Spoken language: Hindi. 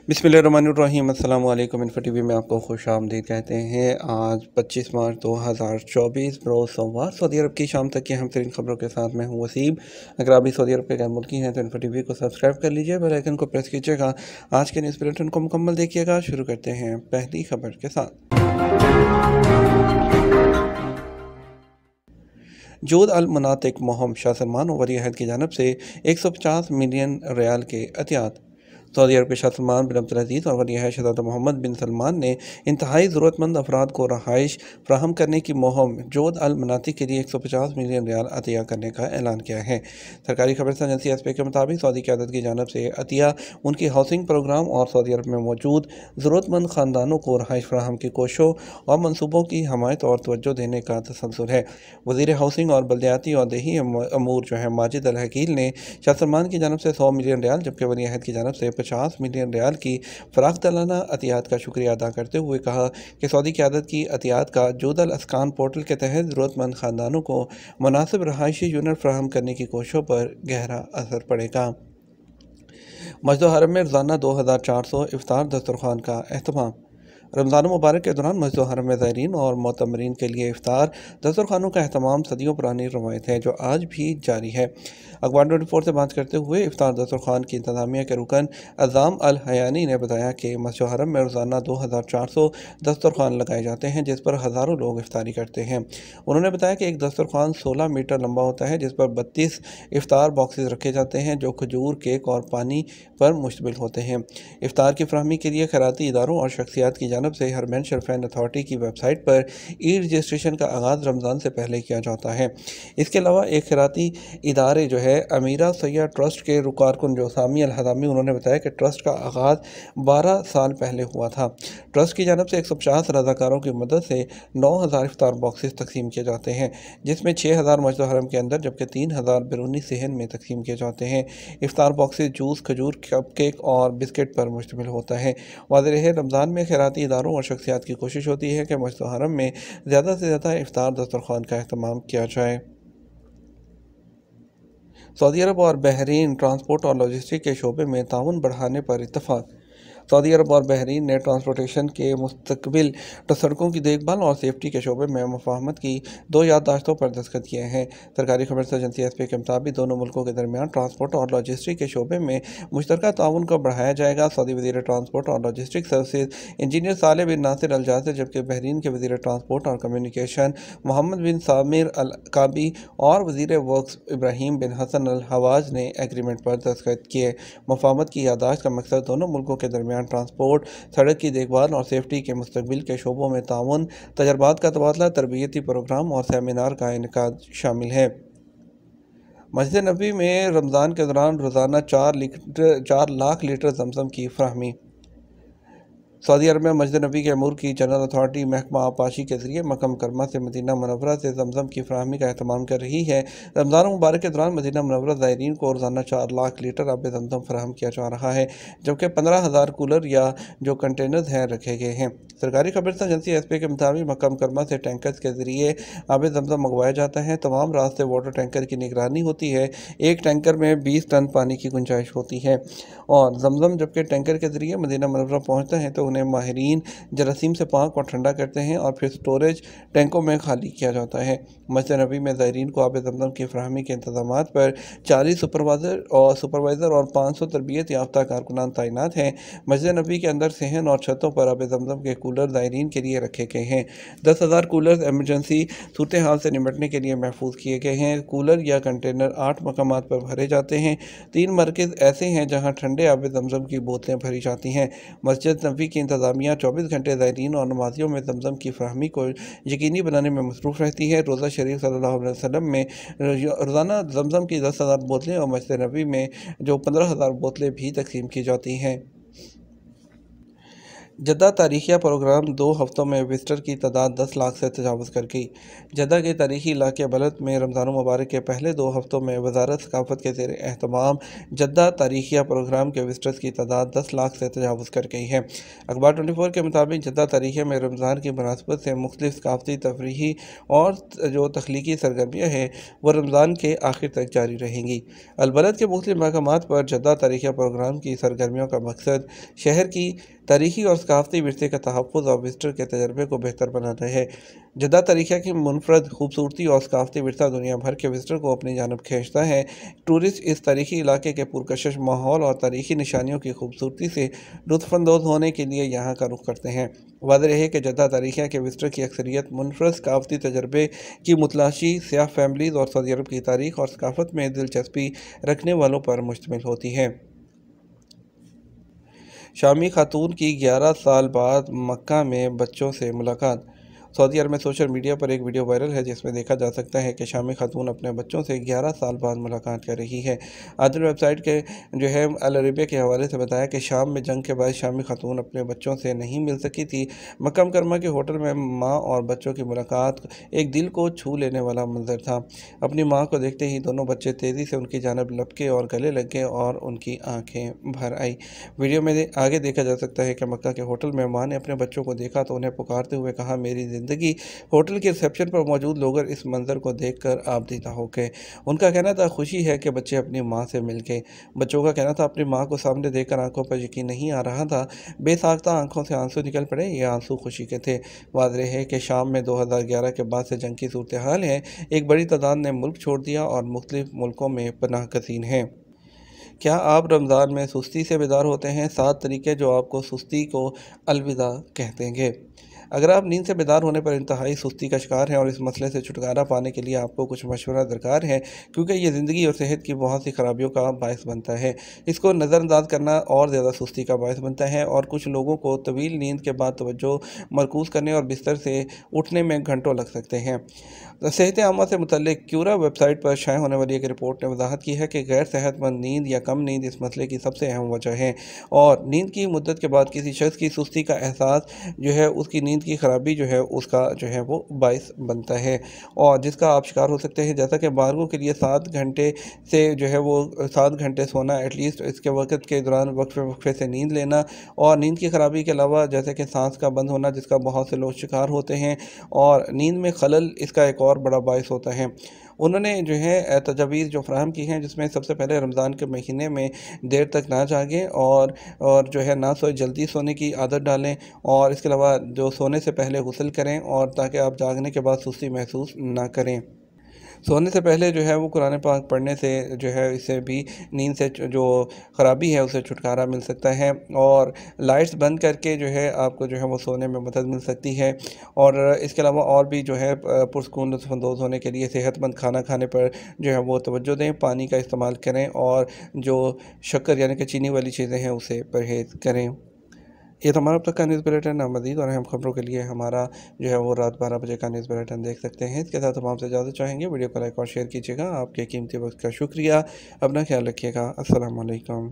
बिस्मिल्लाहिर्रहमानिर्रहीम। अस्सलाम वालेकुम। इन्फो टीवी में आपको खुशामदीद कहते हैं। आज 25 मार्च 2024 रोज़ सोमवार सऊदी अरब की शाम तक की अहम तरीन खबरों के साथ मैं हूँ वसीम। अगर आप भी सऊदी अरब के गैर मुल्की हैं तो इन्फो टीवी को सब्सक्राइब कर लीजिए, बेल आइकन को प्रेस कीजिएगा। आज के न्यूज़ बुलेटिन को मुकम्मल देखिएगा। शुरू करते हैं पहली खबर के साथ। जोद अल मुनातिक मुहिम शाह सलमान वली अहद की जानब से 150 मिलियन रियाल के एहतियात। सऊदी अरब के शाह सलमान बिन अब्दुल और वली अहद शहज़ादा मोहम्मद बिन सलमान ने इंतहाई ज़रूरतमंद अफराद को रहाइश फ्राहम करने की मुहिम जोद अल मनाती के लिए 150 मिलियन रियाल अतिया करने का ऐलान किया है। सरकारी खबरसा एजेंसी एसपी के मुताबिक सऊदी क़यादत की जानब से अतिया उनकी हाउसिंग प्रोग्राम और सऊदी अरब में मौजूद ज़रूरतमंद ख़ानदानों को रहाइश फ्राहम की कोशिशों और मनसूबों की हमायत और तवज्जो देने का तसल्सल है। वज़ीर हाउसिंग और बल्दियाती और देही अमूर जो है माजिद अल हकील ने शाह सलमान की जानब से 100 मिलियन रियाल जबकि वली अहद की जानब से 50 मिलियन रियाल की फ़राख्ताना अतियात का शुक्रिया अदा करते हुए कहा कि सऊदी क़यादत की अतियात का जोद अल अस्कान पोर्टल के तहत ज़रूरतमंद ख़ानदानों को मुनासिब रहायशी यूनिट फ्राहम करने की कोशिशों पर गहरा असर पड़ेगा। मस्जिद हरम में रोज़ाना 2400 इफ्तार दस्तरखान का अहतमाम। रमज़ान मुबारक के दौरान मस्जिद हरम में ज़ायरीन और मोतमरीन के लिए इफ्तार दस्तरखानों का अहतमाम सदियों पुरानी रवायत है जो आज भी जारी है। अखबार 24 से बात करते हुए इफ्तार दस्तरखान की इंतज़ामिया के रुकन अज़ाम अल हयानी ने बताया कि मस्जिद हरम में रोज़ाना 2400 दस्तरखान लगाए जाते हैं जिस पर हज़ारों लोग इफ्तारी करते हैं। उन्होंने बताया कि एक दस्तरखान 16 मीटर लंबा होता है जिस पर 32 इफ्तार बॉक्सेस रखे जाते हैं जो खजूर, केक और पानी पर मुश्तमिल होते हैं। इफ्तार की फ्राहमी के लिए खैराती इदारों और शख्सियात की जानब से हरमैन शरफैन अथॉरिटी की वेबसाइट पर ई रजिस्ट्रेशन का आगाज़ रमज़ान से पहले किया जाता है। इसके अलावा एक खैराती इदारे जो है अमीरा सैय्यद ट्रस्ट के कारकुन जो सामी अल हदामी उन्होंने बताया कि ट्रस्ट का आगाज़ 12 साल पहले हुआ था। ट्रस्ट की जानब से 150 रज़ाकारों की मदद से 9000 इफ्तार बॉक्सेस तकसीम किए जाते हैं जिसमें 6000 मस्जिद हरम के अंदर जबकि 3000 बैरूनी सहन में तकसीम किए जाते हैं। इफ्तार बॉक्सेस जूस, खजूर, कप केक और बिस्किट पर मुश्तमिल होता है। वाज़ेह रहे रमज़ान में खैराती इदारों और शख्सियात की कोशिश होती है कि मस्जिद हरम में ज़्यादा से ज़्यादा इफ्तार दस्तरखान का अहतमाम किया जाए। सऊदी अरब और बहरीन ट्रांसपोर्ट और लॉजिस्टिक के शोबे में ताउन बढ़ाने पर इत्तफाक। सऊदी अरब और बहरीन ने ट्रांसपोर्टेशन के मुस्तकबिल सड़कों की देखभाल और सेफ्टी के शोबे में मुफाहमत की 2 याददाश्तों पर दस्तखत किए हैं। सरकारी खबरसा एजेंसी एसपी के मुताबिक दोनों मुल्कों के दरमियान ट्रांसपोर्ट और लॉजिस्टिक के शोबे में मुश्तरका ताउन को बढ़ाया जाएगा। सऊदी वज़ीर ट्रांसपोर्ट और लॉजिस्टिक सर्विसेज इंजीनियर साले बिन नासिर अल जासिर जबकि बहरीन के वज़ीर ट्रांसपोर्ट और कम्युनिकेशन मोहम्मद बिन सामिर अल काबी और वज़ीर वर्क्स इब्राहीम बिन हसन अल हवाज ने एग्रीमेंट पर दस्तखत किए। मुफाहमत की याददाश्त का मकसद दोनों मुल्कों के दरमियान ट्रांसपोर्ट, सड़क की देखभाल और सेफ्टी के मुस्तकबिल के शोबों में ताउन, तजर्बात का तबादला, तरबियती प्रोग्राम और सेमिनार का इनेकाद शामिल है। मस्जिद नबी में रमज़ान के दौरान रोज़ाना 4 लाख लीटर जमजम की फ्राहमी। सऊदी अरब में मस्जिद नबी के अमूर की जनरल अथॉरिटी महकमा आबपाशी के जरिए मक्का मुकर्रमा से मदीना मुनव्वरा से जमजम की फ्राहमी का एहतमाम कर रही है। रमज़ान मुबारक के दौरान मदीना मुनव्वरा ज़ायरीन को रोज़ाना 4 लाख लीटर आब जमजम फराहम किया जा रहा है जबकि 15,000 कूलर या जो कंटेनर्स हैं रखे गए हैं। सरकारी खबरसा एजेंसी एसपी के मुताबिक मक्का मुकर्रमा से टैंकर्स के जरिए आब जमजम मंगवाया जाता है। तमाम रास्ते वाटर टैंकर की निगरानी होती है। एक टैंकर में 20 टन पानी की गुंजाइश होती है और जमजम जबकि टैंकर के जरिए मदीना मुनव्वरा पहुँचता है तो उन्हें माहिरीन जरासीम से पाक और ठंडा करते हैं और फिर स्टोरेज टैंकों में खाली किया जाता है। मस्जिद नबी में ज़ायरीन को आब जमजम की फ्राहमी के इंतजाम पर 40 सुपरवाइज़र और 500 तरबियत याफ्ता कारकुनान तैनात हैं। मस्जिद नबी के अंदर सहन और छतों पर आब जमजम के कूलर ज़ायरीन के लिए रखे गए हैं। 10,000 कूलर एमरजेंसी सूरत हाल से निपटने के लिए महफूज किए गए हैं। कूलर या कंटेनर 8 मकामात पर भरे जाते हैं। 3 मरकज़ ऐसे हैं जहाँ ठंडे आब जमजम की बोतलें भरी जाती हैं। मस्जिद नबी की इंतज़ामिया 24 घंटे ज़ायरीन और नमाजियों में जमजम की फ्राहमी को यकीनी बनाने में मसरूफ़ रहती है। रोज़ा शरीफ सल्लल्लाहु अलैहि वसल्लम में रोज़ाना जमजम की 10,000 बोतलें और मस्जिद नबी में जो 15,000 बोतलें भी तकसीम की जाती हैं। जद्दा तारीखिया प्रोग्राम 2 हफ्तों में विजिटर की तादाद 10 लाख से तजावज़ कर गई। जद्दा के तारीखी इलाके बलद में रमज़ान मुबारक के पहले 2 हफ्तों में वजारत सकाफ़त के ज़ेर एहतमाम जद्दा तारीखिया प्रोग्राम के विजिटर्स की तादाद 10 लाख से तजावज़ कर गई है। अखबार 24 के मुताबिक जद्दा तारीखिया में रमज़ान की मुनासबत से मुख्तलिफ सकाफ़ती, तफरीही और जो तख्लीकी सरगर्मियाँ हैं वो रमज़ान के आखिर तक जारी रहेंगी। अलबलद के मुख्तलिफ मकामात पर जद्दा तारीखिया प्रोग्राम की सरगर्मियों का मकसद शहर की तारीखी और सकाफ़ती विरसे का तहफ़्फ़ुज़ और विज़िटर के तजर्बे को बेहतर बनाना है। जद्दा तारीख़िया की मुनफ़रद खूबसूरती और सकाफ़ती विरसा दुनिया भर के विज़िटर को अपनी जानब खींचता है। टूरिस्ट इस तारीख़ी इलाके के पुरकशिश माहौल और तारीख़ी निशानियों की खूबसूरती से लुत्फ़अंदोज़ होने के लिए यहाँ का रुख करते हैं। वाज़ेह है कि जद्दा तारीख़िया के विज़िटर की अक्सरियत मुनफ़रद सकाफ़ती तजर्बे की मुतलाशी, सियाह फ़ैमिलीज़ और सऊदी अरब की तारीख़ और सकाफ़त में दिलचस्पी रखने वालों पर मुश्तमिल होती है। शामी खातून की 11 साल बाद मक्का में बच्चों से मुलाकात। सऊदी अरब में सोशल मीडिया पर एक वीडियो वायरल है जिसमें देखा जा सकता है कि शामी खातून अपने बच्चों से 11 साल बाद मुलाकात कर रही है। आदिल वेबसाइट के जो है अल अरबिया के हवाले से बताया कि शाम में जंग के बाद शामी खातून अपने बच्चों से नहीं मिल सकी थी। मक्का मुकरमा के होटल में माँ और बच्चों की मुलाकात एक दिल को छू लेने वाला मंजर था। अपनी माँ को देखते ही दोनों बच्चे तेज़ी से उनकी जानब लपके और गले लग गए और उनकी आंखें भर आई। वीडियो में आगे देखा जा सकता है कि मक्का के होटल में माँ ने अपने बच्चों को देखा तो उन्हें पुकारते हुए कहा, मेरी ज़िंदगी। होटल के रिसेप्शन पर मौजूद लोग इस मंजर को देखकर आबदीदा हो गए। उनका कहना था खुशी है कि बच्चे अपनी माँ से मिल गए। बच्चों का कहना था अपनी माँ को सामने देखकर आंखों पर यकीन नहीं आ रहा था। बेसाख्ता आंखों से आंसू निकल पड़े। ये आंसू खुशी के थे। वाज़ेह है कि शाम में 2011 के बाद से जंग की सूरत हाल है। एक बड़ी तादाद ने मुल्क छोड़ दिया और मुख्तलिफ मुल्कों में पनाह गज़ीन हैं। क्या आप रमज़ान में सुस्ती से बेदार होते हैं? 7 तरीके जो आपको सुस्ती को अलविदा कह देंगे। अगर आप नींद से बेदार होने पर इंतहाई सुस्ती का शिकार हैं और इस मसले से छुटकारा पाने के लिए आपको कुछ मशवरा दरकार है, क्योंकि ये ज़िंदगी और सेहत की बहुत सी खराबियों का बायस बनता है। इसको नज़रअंदाज करना और ज़्यादा सुस्ती का बायस बनता है और कुछ लोगों को तवील नींद के बाद तवज्जो मरकूज़ करने और बिस्तर से उठने में घंटों लग सकते हैं। सेहत आमा से मुतल्लिक क्यूरा वेबसाइट पर शाये होने वाली एक रिपोर्ट ने वजाहत की है कि गैर सेहतमंद नींद या कम नींद इस मसले की सबसे अहम वजह है और नींद की मुद्दत के बाद किसी शख्स की सुस्ती का एहसास जो है उसकी नींद की खराबी जो है उसका जो है वो बायस बनता है और जिसका आप शिकार हो सकते हैं। जैसा कि बारगों के लिए 7 घंटे से जो है वो 7 घंटे सोना एटलीस्ट, इसके वक्त के दौरान वक्फे वक्फे से नींद लेना और नींद की खराबी के अलावा जैसे कि सांस का बंद होना जिसका बहुत से लोग शिकार होते हैं और नींद में खलल इसका एक और बड़ा बायस होता है। उन्होंने जो है तजावीज़ जो फ़राहम की हैं जिसमें सबसे पहले रमज़ान के महीने में देर तक ना जागें और जो है ना सोए, जल्दी सोने की आदत डालें और इसके अलावा जो सोने से पहले गुस्ल करें और ताकि आप जागने के बाद सुस्ती महसूस ना करें। सोने से पहले जो है वो कुरान पाक पढ़ने से जो है इससे भी नींद से जो ख़राबी है उससे छुटकारा मिल सकता है और लाइट्स बंद करके जो है आपको जो है वो सोने में मदद मिल सकती है। और इसके अलावा और भी जो है पुरस्कून लुत्फ़अंदोज़ होने के लिए सेहतमंद खाना खाने पर जो है वो तवज्जो दें, पानी का इस्तेमाल करें और जो शक्कर यानी कि चीनी वाली चीज़ें हैं उसे परहेज़ करें। ये तो हमारा अब तक का न्यूज़ बुलेटिन है। मज़ीद और अहम खबरों के लिए हमारा जो है वो रात 12 बजे का न्यूज़ बुलेटिन देख सकते हैं। इसके साथ हम आपसे इजाज़त चाहेंगे। वीडियो को लाइक और शेयर कीजिएगा। आपके कीमती वक्त का शुक्रिया। अपना ख्याल रखिएगा। अस्सलाम वालेकुम।